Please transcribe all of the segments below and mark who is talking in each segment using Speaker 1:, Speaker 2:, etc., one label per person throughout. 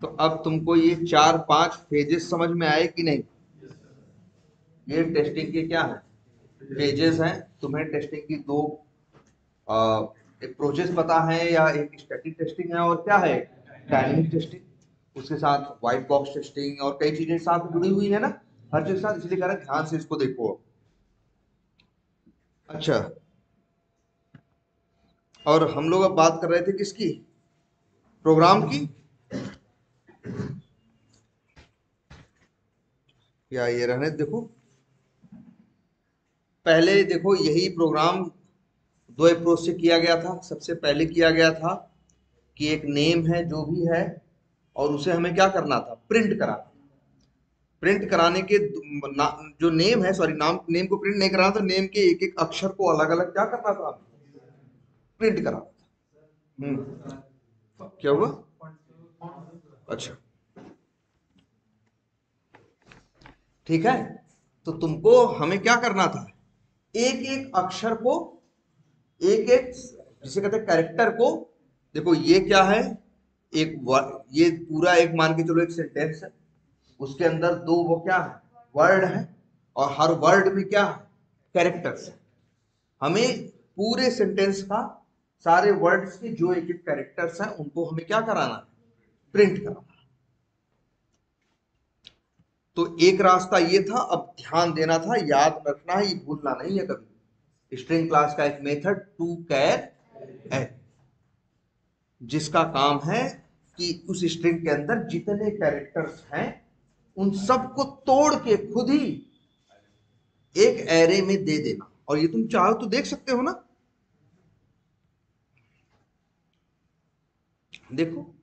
Speaker 1: तो अब तुमको ये 4-5 फेजेस समझ में आए कि नहीं? ये टेस्टिंग के क्या है? फेजेस हैं। तुम्हें टेस्टिंग की दो अप्रोचेस पता है, या एक स्टैटिक टेस्टिंग है और क्या है, डायनेमिक टेस्टिंग। उसके साथ व्हाइट बॉक्स टेस्टिंग और कई चीजें साथ जुड़ी हुई है ना, हर चीज साथ, इसलिए कह रहे हैं ध्यान से इसको देखो। अच्छा, और हम लोग अब बात कर रहे थे किसकी? प्रोग्राम की, या ये रहने देखो। पहले देखो यही प्रोग्राम दो अप्रोच से किया गया था। सबसे पहले किया गया था कि एक नेम है जो भी है, और उसे हमें क्या करना था, प्रिंट कराना। प्रिंट कराने के जो नेम है, सॉरी, नाम, नेम को प्रिंट नहीं कराना था, नेम के एक एक अक्षर को अलग अलग क्या करना था, प्रिंट कराना था। क्या हुआ? अच्छा, ठीक है। तो तुमको हमें क्या करना था, एक एक अक्षर को, एक एक, जिसे कहते हैं कैरेक्टर को। देखो ये क्या है, ये पूरा एक मान के चलो एक सेंटेंस है, उसके अंदर दो वो क्या है, वर्ड है, और हर वर्ड में क्या है, कैरेक्टर्स है। हमें पूरे सेंटेंस का, सारे वर्ड्स के जो एक एक कैरेक्टर्स हैं उनको हमें क्या कराना है, प्रिंट कराना। तो एक रास्ता ये था। अब ध्यान देना था, याद रखना है, ये भूलना नहीं है कभी। स्ट्रिंग क्लास का एक मेथड टू कैर है, जिसका काम है कि उस स्ट्रिंग के अंदर जितने कैरेक्टर्स हैं उन सबको तोड़ के खुद ही एक एरे में दे देना। और ये तुम चाहो तो देख सकते हो ना, देखो।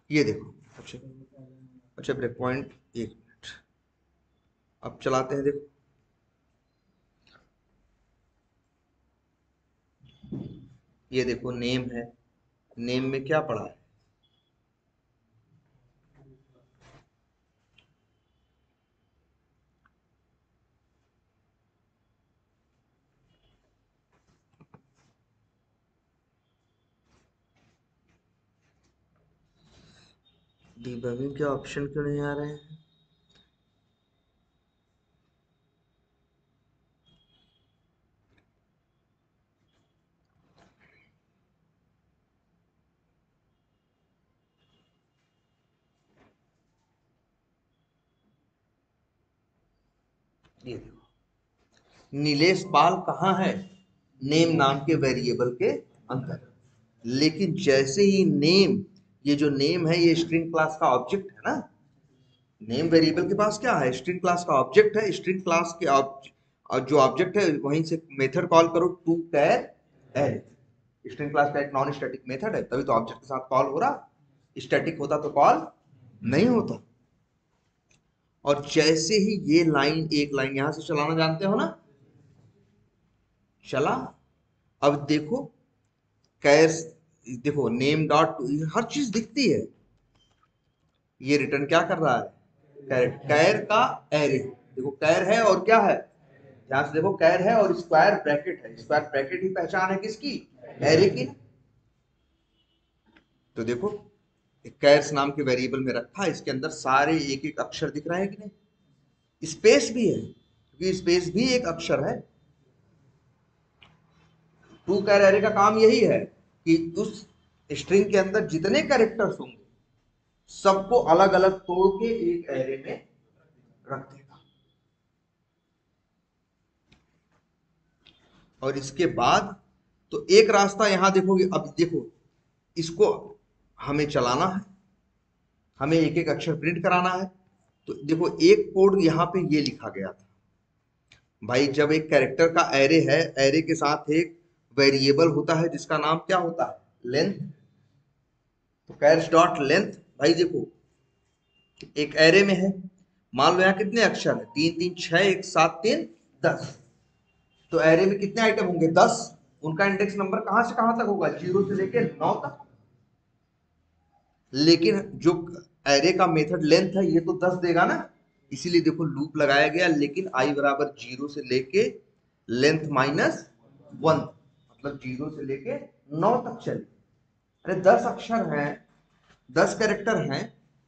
Speaker 1: ये देखो। अच्छा, अच्छा, ब्रेक पॉइंट, एक मिनट, अब चलाते हैं, देखो। ये देखो नेम है, नेम में क्या पड़ा है, डिबगिंग के ऑप्शन क्यों नहीं आ रहे हैं? ये देखो, नीलेश पाल कहाँ है, नेम नाम के वेरिएबल के अंदर। लेकिन जैसे ही नेम, ये जो नेम है ये स्ट्रिंग क्लास का ऑब्जेक्ट है ना, नेम वेरिएबल के पास क्या है, स्ट्रिंग क्लास का ऑब्जेक्ट है। स्ट्रिंग क्लास के और जो ऑब्जेक्ट है वहीं से मेथड कॉल करो, to char array. String class का एक नॉन स्टैटिक मेथड है, तभी तो ऑब्जेक्ट के साथ कॉल हो रहा। स्टैटिक होता तो कॉल नहीं होता। और जैसे ही ये लाइन, एक लाइन यहां से चलाना जानते हो ना, चला। अब देखो, कैर, देखो नेम डॉट, हर चीज दिखती है। ये रिटर्न क्या कर रहा है, कैर, कैर का एरे। देखो कैर है और क्या है, ध्यान से देखो, कैर है और स्क्वायर ब्रैकेट है। स्क्वायर ब्रैकेट ही पहचान है किसकी, एरे की। तो देखो, कैर्स नाम के वेरिएबल में रखा है, इसके अंदर सारे एक एक अक्षर दिख रहे हैं कि नहीं, स्पेस भी है, क्योंकि स्पेस भी एक अक्षर है। टू कैर एरे का काम यही है कि उस स्ट्रिंग के अंदर जितने कैरेक्टर्स होंगे सबको अलग अलग तोड़ के एक एरे में रख देगा। और इसके बाद तो एक रास्ता यहां देखोगे, अब देखो, इसको हमें चलाना है, हमें एक एक अक्षर प्रिंट कराना है। तो देखो एक कोड यहां पे ये लिखा गया था, भाई जब एक कैरेक्टर का एरे है, एरे के साथ एक वेरिएबल होता है जिसका नाम क्या होता है, लेंथ। तो कैर्स डॉट लेंथ, भाई देखो एक एरे में है, मान लो यहाँ कितने अक्षर है, 3 3 6, एक 7 3 10। तो एरे में कितने आइटम होंगे, 10। उनका इंडेक्स नंबर कहां से कहां तक होगा, 0 से लेके 9 तक। लेकिन जो एरे का मेथड लेंथ है ये तो 10 देगा ना, इसीलिए देखो लूप लगाया गया, लेकिन आई बराबर 0 से लेके लेंथ -1, मतलब 0 से लेके 9 तक चले। अरे 10 अक्षर हैं, 10 कैरेक्टर हैं,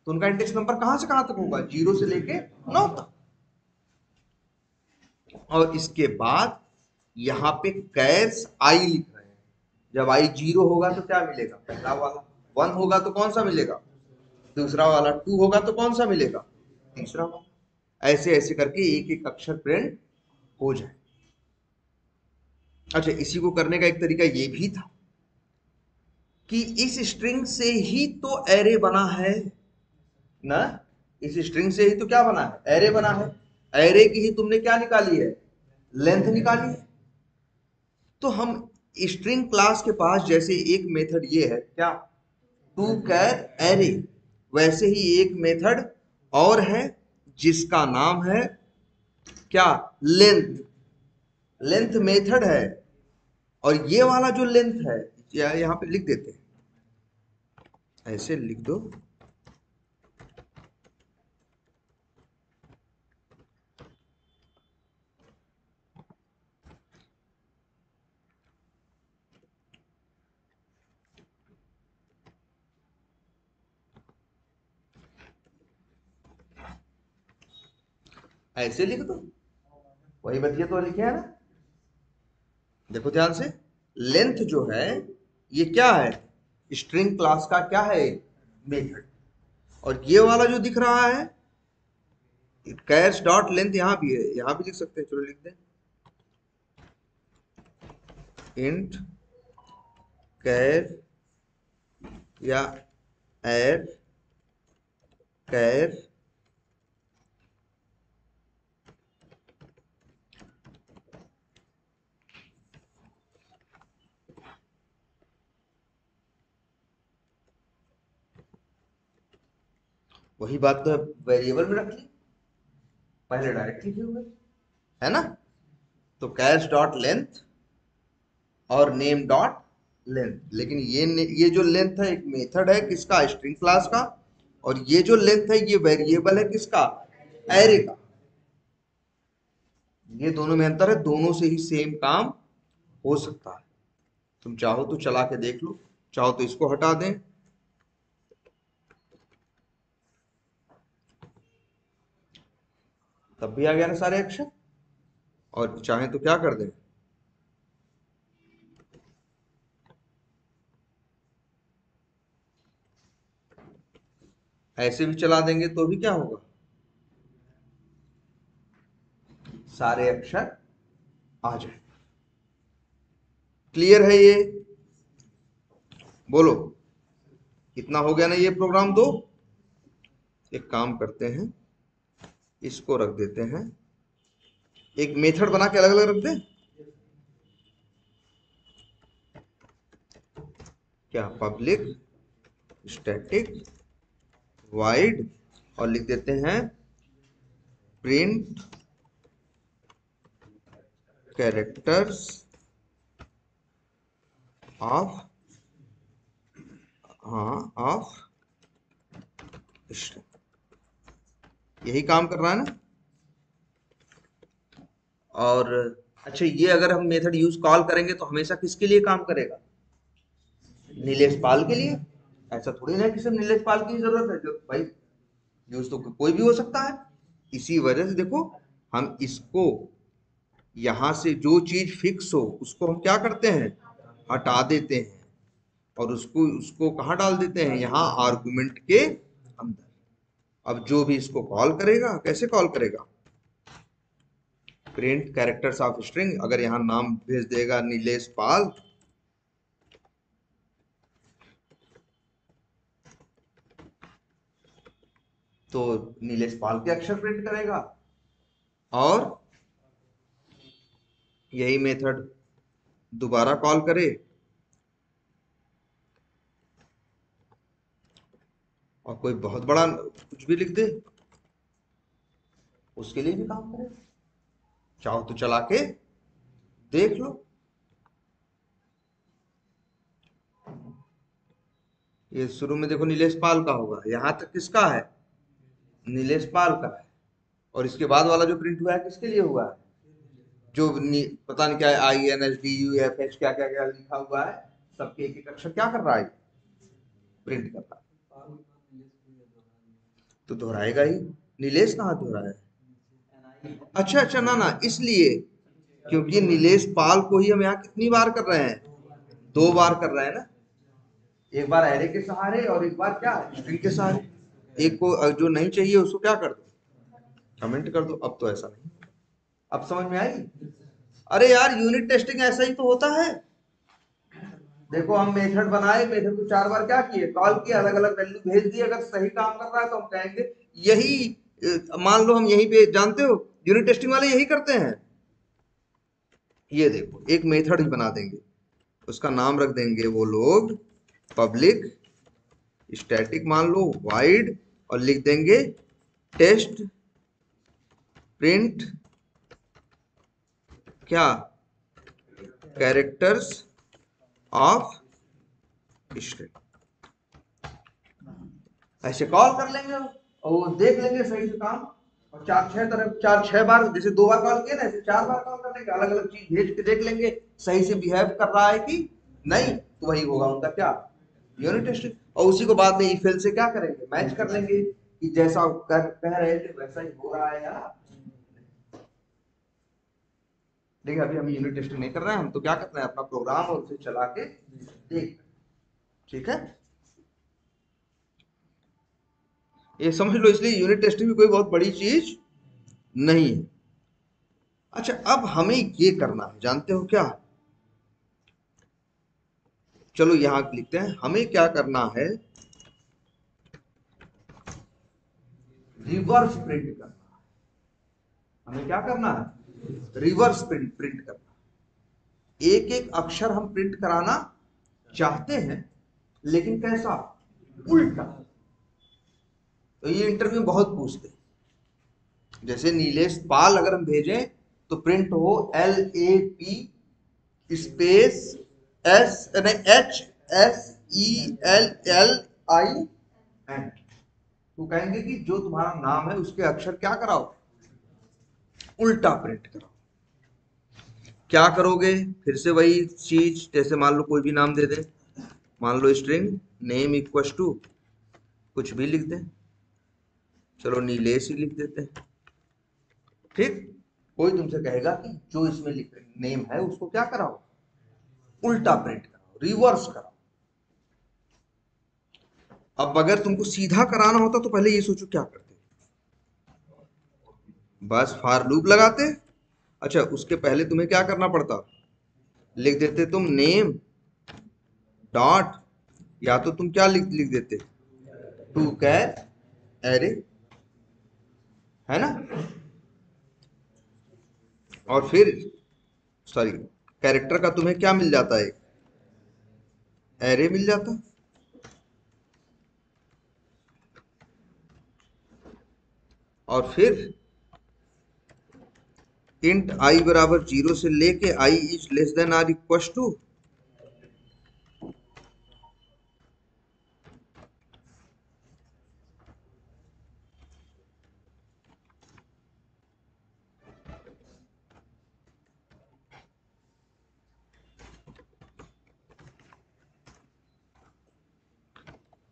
Speaker 1: तो उनका इंडेक्स नंबर कहां से कहां तक होगा? 0 से लेके 9 तक। और इसके बाद यहाँ पे कैर्स आई लिख रहे हैं। जब आई 0 होगा तो क्या मिलेगा? पहला वाला। 1 होगा तो कौन सा मिलेगा? दूसरा वाला। 2 होगा तो कौन सा मिलेगा? तीसरा वाला। ऐसे ऐसे करके एक एक अक्षर प्रिंट हो जाए। अच्छा, इसी को करने का एक तरीका ये भी था कि इस स्ट्रिंग से ही तो एरे बना है ना। इस स्ट्रिंग से ही तो क्या बना है? एरे बना है। एरे की ही तुमने क्या निकाली है? लेंथ निकाली है। तो हम स्ट्रिंग क्लास के पास जैसे एक मेथड ये है क्या, टू कैर एरे, वैसे ही एक मेथड और है जिसका नाम है क्या? लेंथ। लेंथ मेथड है। और ये वाला जो लेंथ है, यहां पे लिख देते हैं, ऐसे लिख दो। ऐसे लिख दो, वही बतिया तो लिखे है ना। देखो ध्यान से, लेंथ जो है ये क्या है? स्ट्रिंग क्लास का क्या है? मेथड। और ये वाला जो दिख रहा है कैश डॉट लेंथ, यहां भी है, यहां भी लिख सकते हैं। चलो लिख दें, इंट कैर या एड कैर वही बात तो है, वेरिएबल में रख ली, पहले डायरेक्ट लिखे हुए है ना। तो कैश डॉट लेंथ और नेम डॉट लेंथ। लेकिन ये जो लेंथ है एक मेथड है किसका? स्ट्रिंग क्लास का। और ये जो लेंथ है ये वेरिएबल है किसका? एरे का। ये दोनों में अंतर है, दोनों से ही सेम काम हो सकता है। तुम चाहो तो चला के देख लो, चाहो तो इसको हटा दें, तब भी आ गया ना सारे अक्षर। और चाहे तो क्या कर दें, ऐसे भी चला देंगे तो भी क्या होगा? सारे अक्षर आ जाए। क्लियर है ये? बोलो, कितना हो गया ना ये प्रोग्राम? दो। एक काम करते हैं, इसको रख देते हैं, एक मेथड बना के अलग अलग रख दें क्या? पब्लिक स्टैटिक वाइड, और लिख देते हैं प्रिंट कैरेक्टर्स ऑफ, हाँ, ऑफ स्ट्रिंग। यही काम कर रहा है ना। और अच्छा, ये अगर हम मेथड यूज कॉल करेंगे तो हमेशा किसके लिए काम करेगा? नीलेश पाल के लिए। ऐसा थोड़ी ना कि सिर्फ नीलेश पाल की जरूरत है, जो भाई यूज तो कोई भी हो सकता है। इसी वजह से देखो, हम इसको यहां से जो चीज फिक्स हो उसको हम क्या करते हैं? हटा देते हैं। और उसको उसको कहाँ डाल देते हैं? यहाँ आर्गुमेंट के अंदर। अब जो भी इसको कॉल करेगा, कैसे कॉल करेगा? Print characters of string. अगर यहाँ नाम भेज देगा नीलेश पाल, तो नीलेश पाल के अक्षर प्रिंट करेगा। और यही मेथड दोबारा कॉल करे और कोई बहुत बड़ा कुछ भी लिख दे, उसके लिए भी काम करे। चाहो तो चला के देख लो। ये शुरू में देखो नीलेश पाल का होगा, यहां तक किसका है? नीलेश पाल का है। और इसके बाद वाला जो प्रिंट हुआ है किसके लिए हुआ है? जो पता नहीं क्या है, INSDUFH क्या क्या क्या लिखा हुआ है, सबके एक एक अक्षर क्या कर रहा है? प्रिंट कर रहा है। तो दोहराएगा ही। नीलेश कहाँ दोहराया है? अच्छा अच्छा, ना ना, इसलिए क्योंकि नीलेश पाल को ही हम यहाँ कितनी बार कर रहे हैं? 2 बार कर रहे हैं ना। एक बार एरे के सहारे और एक बार क्या, स्ट्रिंग के सहारे। एक को जो नहीं चाहिए उसको क्या कर दो, कमेंट कर दो। अब तो ऐसा नहीं, अब समझ में आई? अरे यार, यूनिट टेस्टिंग ऐसा ही तो होता है। देखो, हम मेथड बनाए, मेथड को 4 बार क्या किए, कॉल किया, अलग अलग वैल्यू भेज दिए। अगर सही काम कर रहा है तो हम कहेंगे यही, मान लो हम यहीं पे, जानते हो यूनिट टेस्टिंग वाले यही करते हैं। ये देखो, एक मेथड ही बना देंगे, उसका नाम रख देंगे वो लोग पब्लिक स्टैटिक मान लो वाइड, और लिख देंगे टेस्ट प्रिंट क्या, कैरेक्टर्स ऑफ स्ट्रिंग। ऐसे कॉल कर लेंगे और वो देख लेंगे सही से काम। और 4-6 बार, जैसे 2 बार कॉल किया ना, ऐसे 4 बार कॉल कर लेंगे, अलग अलग चीज भेज के देख लेंगे सही से बिहेव कर रहा है कि नहीं। तो वही होगा उनका क्या, यूनिट टेस्ट। और उसी को बाद में इफ एल्स से क्या करेंगे, मैच कर लेंगे कि जैसा कह रहे थे वैसा ही हो रहा है या। देखिए, अभी हम यूनिट टेस्टिंग नहीं कर रहे हैं, हम तो क्या कर रहे हैं, अपना प्रोग्राम और उसे चला के देख। ठीक है, ये समझ लो। इसलिए यूनिट टेस्टिंग भी कोई बहुत बड़ी चीज नहीं है। अच्छा, अब हमें ये करना है, जानते हो क्या? चलो यहां लिखते हैं, हमें क्या करना है, रिवर्स प्रिंट करना है। हमें क्या करना है, रिवर्स प्रिंट प्रिंट करना। एक एक अक्षर हम प्रिंट कराना चाहते हैं, लेकिन कैसा, उल्टा। तो ये इंटरव्यू में बहुत पूछते हैं। जैसे नीलेश पाल अगर हम भेजें तो प्रिंट हो LAP स्पेस HSELLIN। तो कहेंगे कि जो तुम्हारा नाम है उसके अक्षर क्या कराओ, उल्टा प्रिंट कराओ। क्या करोगे, फिर से वही चीज, जैसे मान लो कोई भी नाम दे दे, मान लो स्ट्रिंग नेम इक्वल टू कुछ भी लिख दें, चलो नीलेश ही लिख देते हैं। ठीक, कोई तुमसे कहेगा कि जो इसमें नेम है उसको क्या कराओ, उल्टा प्रिंट कराओ, रिवर्स कराओ। अब अगर तुमको सीधा कराना होता तो पहले ये सोचो क्या करते, बस फॉर लूप लगाते। अच्छा, उसके पहले तुम्हें क्या करना पड़ता, लिख देते तुम नेम डॉट, या तो तुम क्या लिख लिख देते, टू कैर एरे, है ना। और फिर सॉरी, कैरेक्टर का तुम्हें क्या मिल जाता है, एरे मिल जाता। और फिर इंट आई बराबर 0 से लेके i is less than or equal to,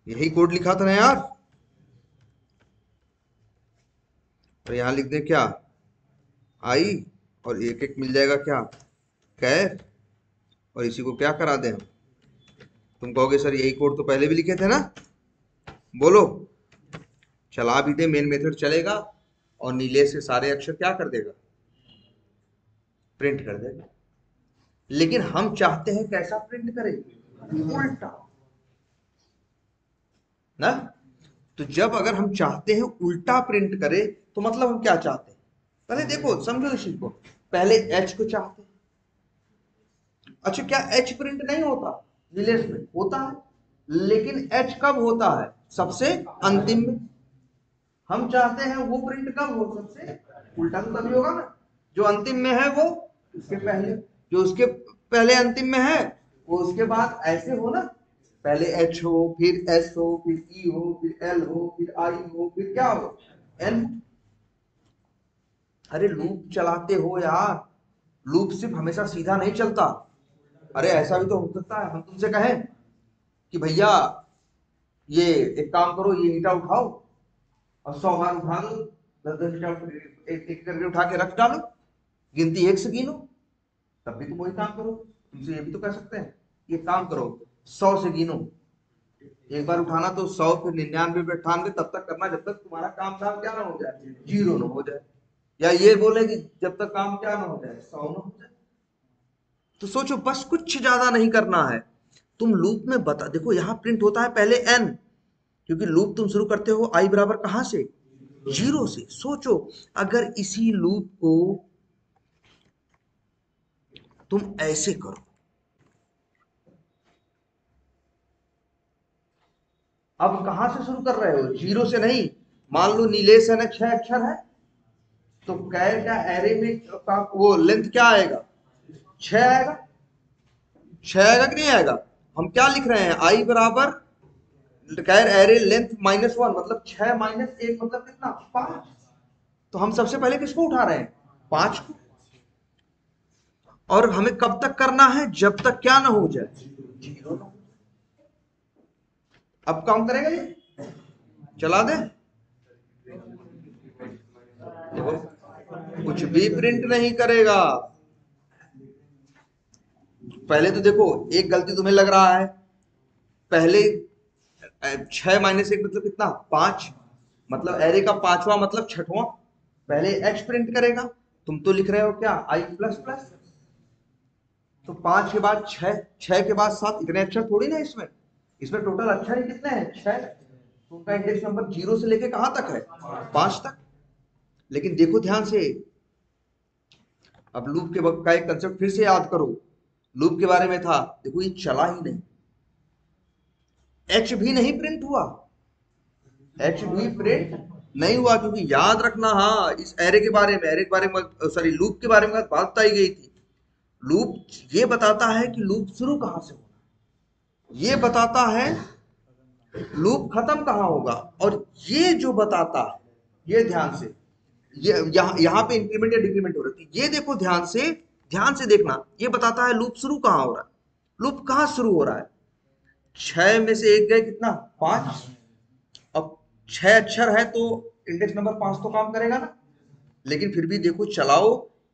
Speaker 1: यही कोड लिखा था ना यार। तो यहां लिख दें क्या, आई, और एक एक मिल जाएगा क्या, कैर, और इसी को क्या करा दें हम। तुम कहोगे सर यही कोड तो पहले भी लिखे थे ना, बोलो। चला भी दे, मेन मेथड चलेगा और नीले से सारे अक्षर क्या कर देगा, प्रिंट कर देगा। लेकिन हम चाहते हैं कैसा प्रिंट करें, उल्टा ना। तो जब अगर हम चाहते हैं उल्टा प्रिंट करें, तो मतलब हम क्या चाहते हैं, पहले देखो समझो इस चीज को। पहले एच को चाहते हैं। अच्छा, क्या एच प्रिंट नहीं होता, रिलेस में होता है, लेकिन एच कब होता है, सबसे अंतिम में। हम चाहते हैं वो प्रिंट कब हो, सबसे उल्टा तो तभी होगा ना, जो अंतिम में है वो उसके पहले, जो उसके पहले अंतिम में है वो उसके बाद, ऐसे हो ना। पहले एच हो, फिर एस हो, फिर ई हो, फिर एल हो, फिर आई हो, फिर क्या हो, एन। अरे लूप चलाते हो यार, लूप सिर्फ हमेशा सीधा नहीं चलता। अरे ऐसा भी तो हो सकता है हम तुमसे कहें कि भैया ये एक काम करो, ये ईटा उठाओ और 100 बार उठा दो, 10-10 ईटा एक एक करके उठा के रख डालो, गिनती 1 से गिनो। तब भी तुम वही काम करो। तुमसे ये भी तो कह सकते हैं, ये काम करो 100 से गिनो, एक बार उठाना तो 100, फिर 99 पे 98 तब तक करना जब तक तुम्हारा काम धाम क्या ना हो जाए, जीरो ना हो जाए। या ये बोले कि जब तक काम क्या ना हो जाए, 100 ना हो जाए। तो सोचो, बस कुछ ज्यादा नहीं करना है। तुम लूप में बता देखो, यहां प्रिंट होता है पहले एन, क्योंकि लूप तुम शुरू करते हो आई बराबर कहां से, जीरो से। सोचो अगर इसी लूप को तुम ऐसे करो, अब कहां से शुरू कर रहे हो, जीरो से नहीं। मान लो नीलेश है ना 6 अक्षर है, तो कैर का एरे में का वो लेंथ क्या आएगा, 6 आएगा। 6 आएगा कि नहीं आएगा। हम क्या लिख रहे हैं, आई बराबर कैर एरे लेंथ -1, मतलब 6 - 1 मतलब कितना, 5। तो हम सबसे पहले किसको उठा रहे हैं, 5 को। और हमें कब तक करना है, जब तक क्या ना हो जाए, जीरो ना हो। अब काम करेगा ये, चला दे, देखो कुछ भी प्रिंट नहीं करेगा। पहले तो देखो एक गलती तुम्हें लग रहा है, पहले 6 - 1 मतलब कितना, 5, मतलब एरे का पांचवा मतलब छठवां, पहले एक्स प्रिंट करेगा। तुम तो लिख रहे हो क्या, आई प्लस प्लस। तो 5 के बाद 6, 6 के बाद 7, इतने अक्षर थोड़ी ना इसमें। इसमें टोटल अक्षर ही कितने हैं, 6। तो उनका इंडेक्स नंबर 0 से लेके कहां तक है, 5 तक। लेकिन देखो ध्यान से, अब लूप के का एक कंसेप्ट फिर से याद करो। लूप के बारे में था, देखो ये चला ही नहीं, एच भी नहीं प्रिंट हुआ, एच भी प्रिंट नहीं हुआ, क्योंकि याद रखना, हाँ इस एरे के बारे में, एरे के बारे में सॉरी लूप के बारे में बात बताई गई थी। लूप ये बताता है कि लूप शुरू कहां से होगा, ये बताता है लूप खत्म कहां होगा, और ये जो बताता है, ये ध्यान से, ये यहाँ पे इंक्रीमेंट या डिक्रीमेंट हो रही है, ये देखो ध्यान से देखना, ये बताता है लूप शुरू कहां हो रहा है, लूप कहां शुरू हो रहा है। 6 में से एक गए कितना, 5। अब 6 अक्षर है तो इंडेक्स नंबर 5 तो काम करेगा ना। लेकिन फिर भी देखो चलाओ,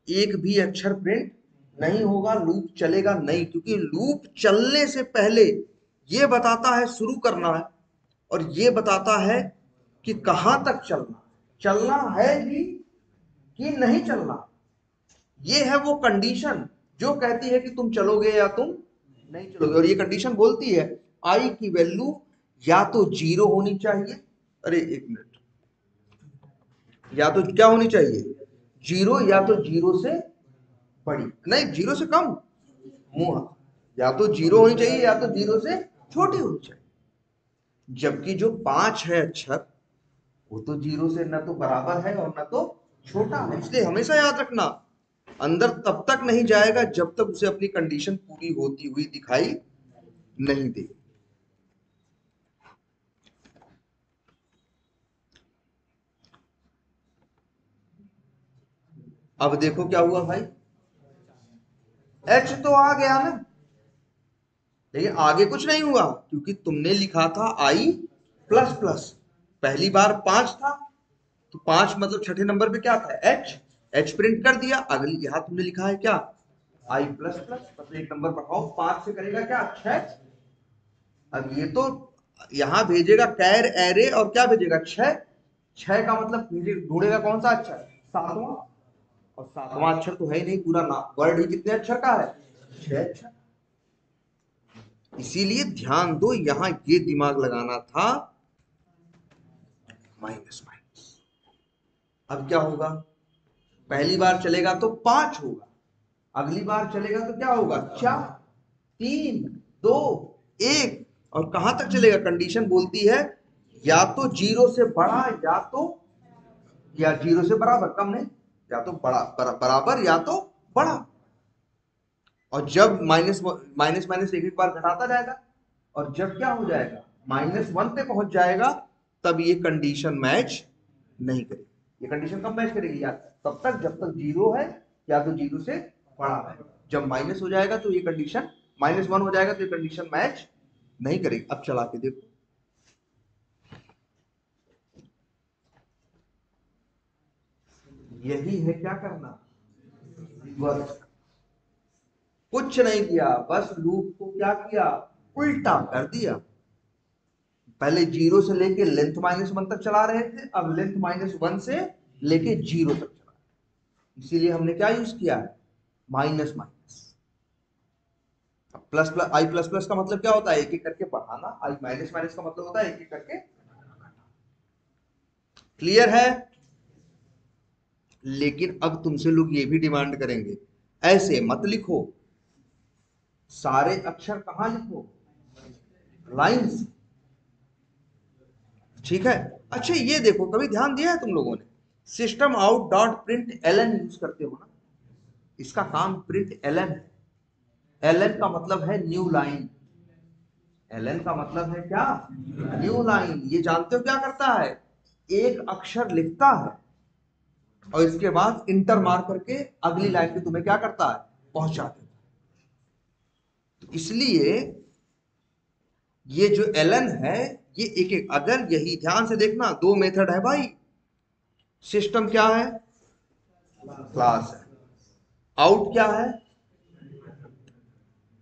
Speaker 1: एक भी अक्षर प्रिंट नहीं होगा, लूप चलेगा नहीं, क्योंकि लूप चलने से पहले ये बताता है शुरू करना है, और ये बताता है कि कहां तक चलना, चलना है भी कि नहीं चलना। ये है वो कंडीशन जो कहती है कि तुम चलोगे या तुम नहीं चलोगे। और ये कंडीशन बोलती है आई की वैल्यू या तो 0 होनी चाहिए, अरे एक मिनट, या तो क्या होनी चाहिए, 0, या तो 0 से बड़ी, नहीं 0 से कम, मुंह, या तो 0 होनी चाहिए या तो 0 से छोटी होनी चाहिए। जबकि जो 5 है अक्षर, वो तो 0 से ना तो बराबर है और ना तो छोटा है। इसलिए हमेशा याद रखना, अंदर तब तक नहीं जाएगा जब तक उसे अपनी कंडीशन पूरी होती हुई दिखाई नहीं दे। अब देखो क्या हुआ भाई, एच तो आ गया ना, लेकिन आगे कुछ नहीं हुआ, क्योंकि तुमने लिखा था आई प्लस प्लस। पहली बार 5 था, तो 5 मतलब छठे नंबर पे क्या था, एच, एच प्रिंट कर दिया। अगली यहां तुमने लिखा है क्या, आई प्लस प्लस, मतलब एक नंबर बढ़ाओ, 5 से करेगा क्या, 6। अब ये तो यहां भेजेगा कैर एरे, और क्या भेजेगा, 6। 6 का मतलब ढूंढेगा कौन सा अक्षर, 7वां। और 7वां अक्षर तो है ही नहीं, पूरा नाम वर्ड ही कितने अक्षर का है, 6 अक्षर। इसीलिए ध्यान दो, यहां ये दिमाग लगाना था, माइनस माइनस। अब क्या होगा, पहली बार चलेगा तो 5 होगा, अगली बार चलेगा तो क्या होगा, 4, 3, 2, 1। और कहां तक चलेगा, कंडीशन बोलती है या तो 0 से बड़ा, या तो, या 0 से बराबर, कम नहीं, या तो बराबर या तो बड़ा। और जब माइनस माइनस माइनस एक एक बार घटाता जाएगा, और जब क्या हो जाएगा, -1 पे पहुंच जाएगा, तब ये कंडीशन मैच नहीं करेगी। ये कंडीशन कब मैच करेगी यार, तब तक जब तक जीरो है या तो जीरो से बड़ा है। जब माइनस हो जाएगा तो ये कंडीशन, -1 हो जाएगा तो ये कंडीशन मैच नहीं करेगी। अब चला के देखो, यही है क्या करना, रिवर्स। कुछ नहीं किया, बस लूप को क्या किया, उल्टा कर दिया। पहले जीरो से लेके लेंथ -1 तक चला रहे थे, अब लेंथ -1 से लेके जीरो तक चला, इसीलिए हमने क्या यूज किया है, माइनस माइनस। प्लस प्लस, आई प्लस प्लस का मतलब क्या होता है, एक एक करके बढ़ाना, आई माइनस माइनस का मतलब होता है एक एक करके। क्लियर है। लेकिन अब तुमसे लोग ये भी डिमांड करेंगे, ऐसे मत लिखो, सारे अक्षर कहां लिखो, लाइंस। ठीक है। अच्छा ये देखो, कभी ध्यान दिया है तुम लोगों ने, system out dot print LN use करते हो ना, इसका काम प्रिंट एलन है। एलन का मतलब है न्यू लाइन, एलन का मतलब है क्या, न्यू लाइन। ये जानते हो क्या करता है, एक अक्षर लिखता है और इसके बाद इंटर मार करके अगली लाइन पे तुम्हें क्या करता है, पहुंचा देता है। तो इसलिए ये जो एलन है, ये एक एक, अगर यही ध्यान से देखना, दो मेथड है भाई। सिस्टम क्या है, क्लास है। आउट क्या है,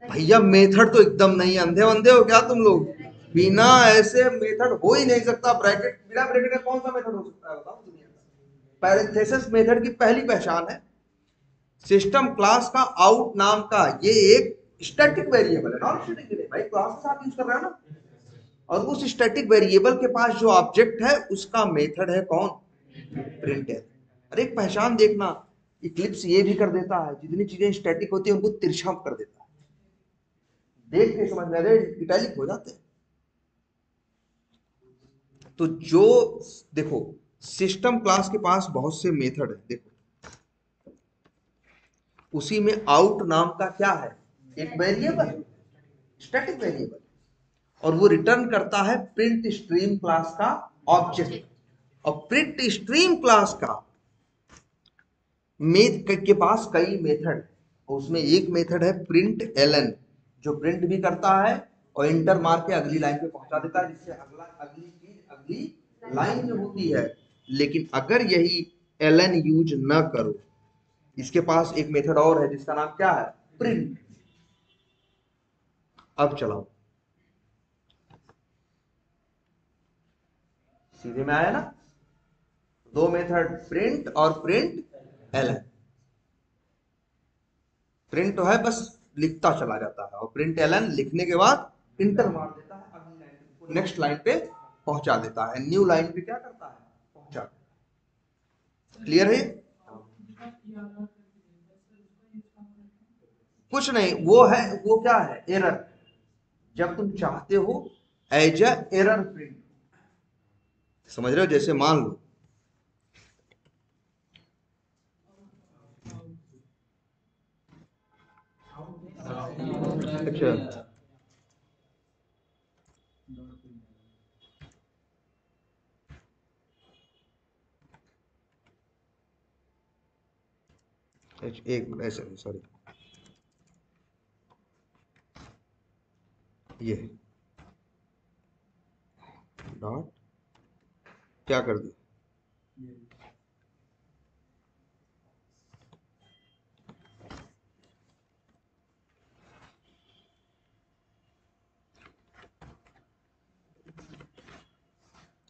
Speaker 1: भैया मेथड तो एकदम नहीं, अंधे अंधे हो क्या तुम लोग, बिना ऐसे मेथड हो ही नहीं सकता। ब्रैकेट, बिना ब्रैकेट का कौन सा मेथड हो सकता है बताओ दुनिया का। पैरेंथेसिस मेथड की पहली पहचान है। सिस्टम क्लास का आउट नाम का ये एक स्टैटिक वेरिएबल है, नॉन स्टैटिक वेरिएबल, भाई क्लास के साथ यूज कर रहे हो ना। और उस स्टैटिक वेरिएबल के पास जो ऑब्जेक्ट है उसका मेथड है कौन, प्रिंट। अरे एक पहचान देखना, इक्लिप्स ये भी कर देता है, जितनी चीजें स्टैटिक होती है उनको तिरछा कर देता है, देख के समझ में, अरे इटैलिक हो जाते हैं। तो जो देखो, सिस्टम क्लास के पास बहुत से मेथड है, देखो उसी में आउट नाम का क्या है, एक वेरिएबल, स्टैटिक वेरिएबल, और वो रिटर्न करता है प्रिंट स्ट्रीम क्लास का ऑब्जेक्ट। और प्रिंट स्ट्रीम क्लास का के पास कई मेथड है, और उसमें एक मेथड है प्रिंट एलन, जो प्रिंट भी करता है और इंटर मार के अगली लाइन पे पहुंचा देता है, जिससे अगला अगली चीज अगली लाइन में होती है। लेकिन अगर यही एलन यूज न करो, इसके पास एक मेथड और है जिसका नाम क्या है, प्रिंट। अब चलाओ, सीधे में आया ना, दो मेथड, प्रिंट और प्रिंट एलन। प्रिंट तो है बस लिखता चला जाता है, और प्रिंट एलन लिखने के बाद इंटर मार देता है, अगली लाइन पे, नेक्स्ट लाइन पे पहुंचा देता है, न्यू लाइन पे क्या करता है, पहुंचा देता है। क्लियर है। कुछ नहीं, वो है, वो क्या है, एरर। जब तुम चाहते हो एज अ एरर प्रिंट, समझ रहे हो, जैसे मान लो अच्छा, एक मिनट, ऐसे सॉरी, ये डॉट क्या कर दिया,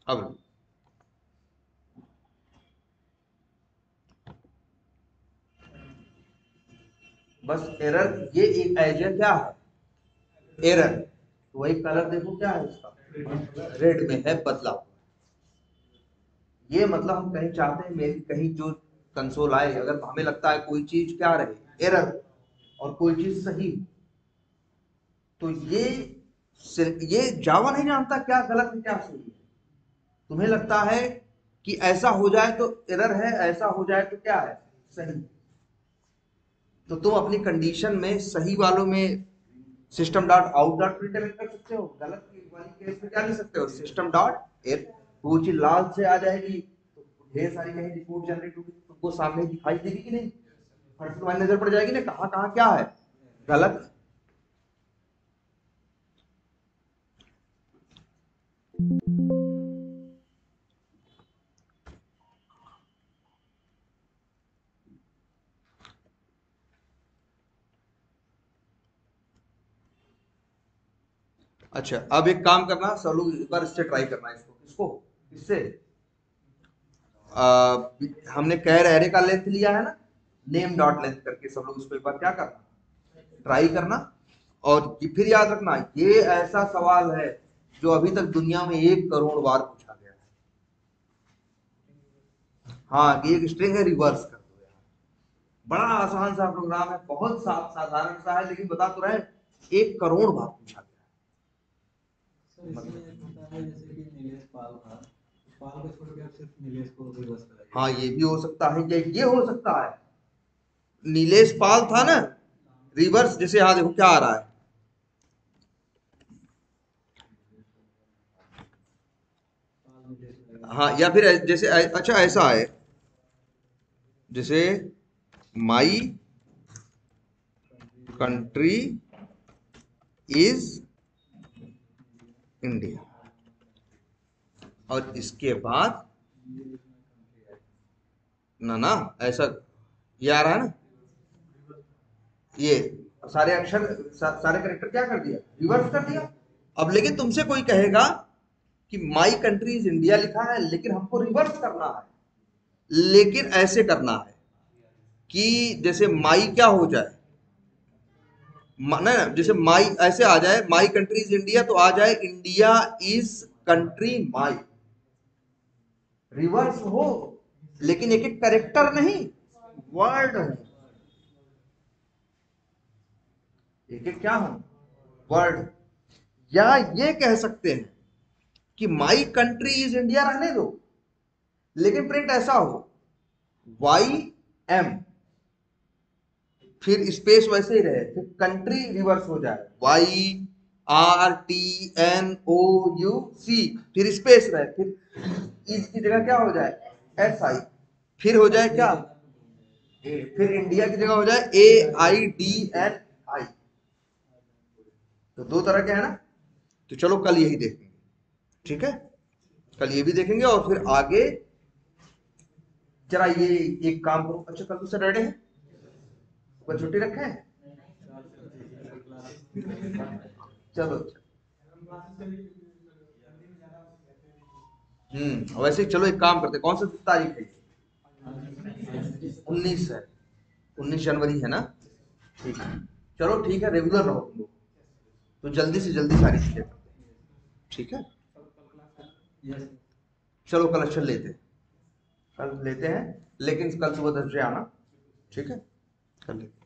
Speaker 1: अब बस एरर, ये एक एज क्या है, एरर। तो वही कलर देखो क्या है इसका, रेड में है बदलाव। ये मतलब हम कहीं चाहते हैं मेरी कहीं जो कंसोल आए, अगर हमें लगता है कोई चीज क्या रहे, एरर, और कोई चीज सही, तो ये जावा नहीं जानता क्या गलत है क्या सही है। तुम्हें लगता है कि ऐसा हो जाए तो एरर है, ऐसा हो जाए तो क्या है, सही। तो तुम अपनी कंडीशन में सही वालों में system dot out dot println कर सकते हो, गलत वाली केस में क्या लिख सकते हो, सिस्टम डॉट एर। वो चीज लाल से आ जाएगी तो ढेर सारी कहीं रिपोर्ट जनरेट होगी, तो तुमको सामने दिखाई देगी कि नहीं, फट से तुम्हारी नजर पड़ जाएगी ना कहाँ कहाँ क्या है गलत। अच्छा अब एक काम करना, सब लोग एक बार इससे ट्राई करना, इसको किसको, इससे हमने कैर एरे का लेंथ लिया है ना, नेम डॉट लेंथ करके, सब लोग इसको एक बार क्या करना, ट्राई करना। और फिर याद रखना ये ऐसा सवाल है जो अभी तक दुनिया में 1 करोड़ बार पूछा गया है। हाँ कि एक स्ट्रिंग है रिवर्स कर दो यार, बड़ा आसान सा प्रोग्राम है, बहुत साधारण सा है, लेकिन बता तो रहे 1 करोड़ बार पूछा गया
Speaker 2: सर इसमें एक होता है जैसे कि नीलेश पाल था, पाल को छोड़ के आप सिर्फ नीलेश को रिवर्स
Speaker 1: है।
Speaker 2: कराइए।
Speaker 1: हाँ ये भी हो सकता है, ये हो सकता है, नीलेश पाल था ना, रिवर्स जैसे यहाँ देखो क्या आ रहा है,
Speaker 2: पाल नीलेश रहेगा।
Speaker 1: हाँ या फिर जैसे अच्छा ऐसा है जैसे माई कंट्री इज इंडिया, और इसके बाद ना ना ऐसा ये आ रहा है ना, ये सारे अक्षर सारे करेक्टर क्या कर दिया, रिवर्स कर दिया। अब लेकिन तुमसे कोई कहेगा कि माई कंट्री इज इंडिया लिखा है लेकिन हमको रिवर्स करना है, लेकिन ऐसे करना है कि जैसे माई क्या हो जाए, ना जैसे माई ऐसे आ जाए, माई कंट्री इज इंडिया तो आ जाए India is country my, reverse हो, लेकिन एक एक करेक्टर नहीं, वर्ड हो, एक एक क्या हो, वर्ड। या ये कह सकते हैं कि माई कंट्री इज इंडिया रहने दो, लेकिन प्रिंट ऐसा हो वाई एम, फिर स्पेस वैसे ही रहे, फिर कंट्री रिवर्स हो जाए Y R T N O U C, फिर स्पेस रहे, फिर इसकी जगह क्या हो जाए एस आई, फिर हो जाए क्या ए, फिर इंडिया की जगह हो जाए ए आई डी एन आई। तो 2 तरह के हैं ना, तो चलो कल यही देखेंगे, ठीक है, कल ये भी देखेंगे और फिर आगे जरा ये एक काम करो, अच्छा कल तो सैटरडे है, कल छुट्टी रखे हैं, चलो वैसे ही चलो एक काम करते, कौन सी तारीख है, 19 है, 19 जनवरी है ना, ठीक है, चलो ठीक है, रेगुलर रहो तुम लोग, तो जल्दी से जल्दी सारी चीजें करते हैं, ठीक है, चलो कल अच्छा लेते हैं, कल लेते हैं, लेकिन कल सुबह 10 बजे आना, ठीक है, कल लेते हैं।